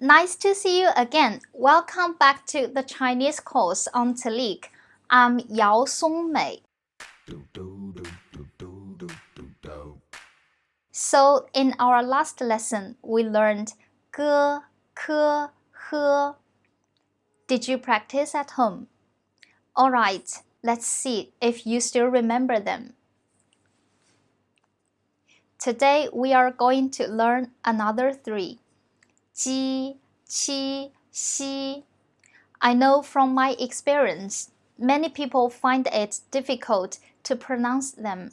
Nice to see you again. Welcome back to the Chinese course on Taleek. I'm Yao Songmei. So in our last lesson, we learned ge, ke, he. Did you practice at home? Alright, let's see if you still remember them. Today we are going to learn another three. Ji, qi, xi. I know from my experience, many people find it difficult to pronounce them.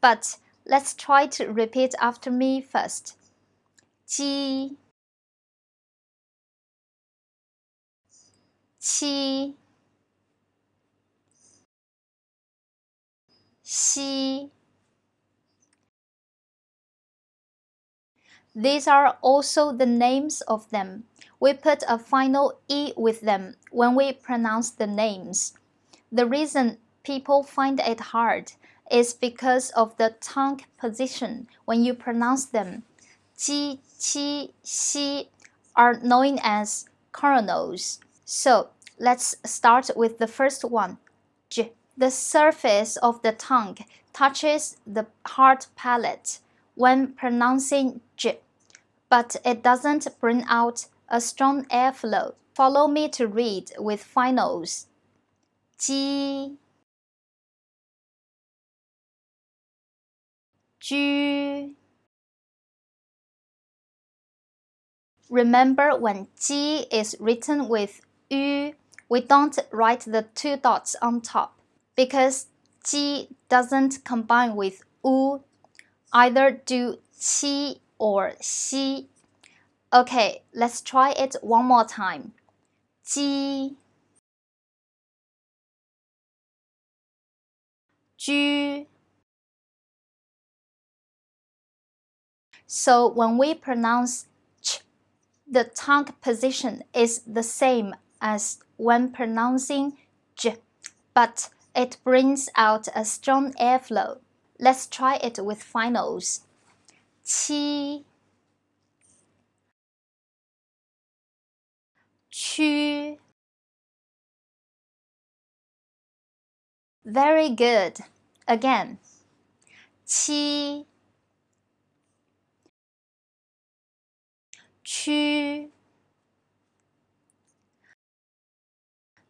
But let's try to repeat after me first. Ji, qi, xi. These are also the names of them. We put a final E with them when we pronounce the names. The reason people find it hard is because of the tongue position when you pronounce them. Ji, qi, xi are known as coronals. So let's start with the first one. J. The surface of the tongue touches the hard palate when pronouncing J, but it doesn't bring out a strong airflow. Follow me to read with finals. Ji, ju. Remember, when ji is written with yu, we don't write the two dots on top because ji doesn't combine with u. Either do qi or xi. Okay, let's try it one more time. Ji, ju. So when we pronounce ch, the tongue position is the same as when pronouncing j, but it brings out a strong airflow. Let's try it with finals. Qi, chu. Very good. Again. Qi, chu.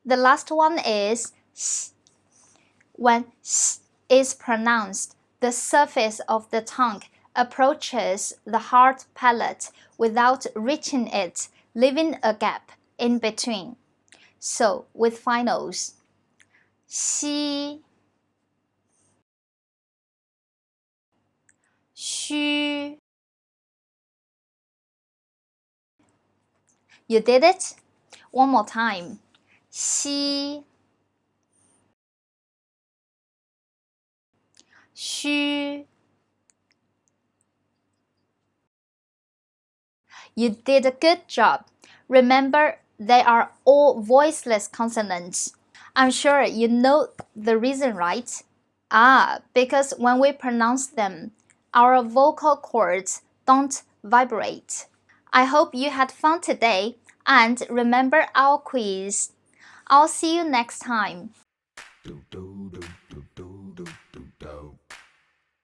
The last one is sh. When sh is pronounced, the surface of the tongue approaches the hard palate without reaching it, leaving a gap in between. So with finals. Xi, xu. You did it? One more time. Xi, xu. You did a good job. Remember, they are all voiceless consonants. I'm sure you know the reason, right? Because when we pronounce them, our vocal cords don't vibrate. I hope you had fun today and remember our quiz. I'll see you next time.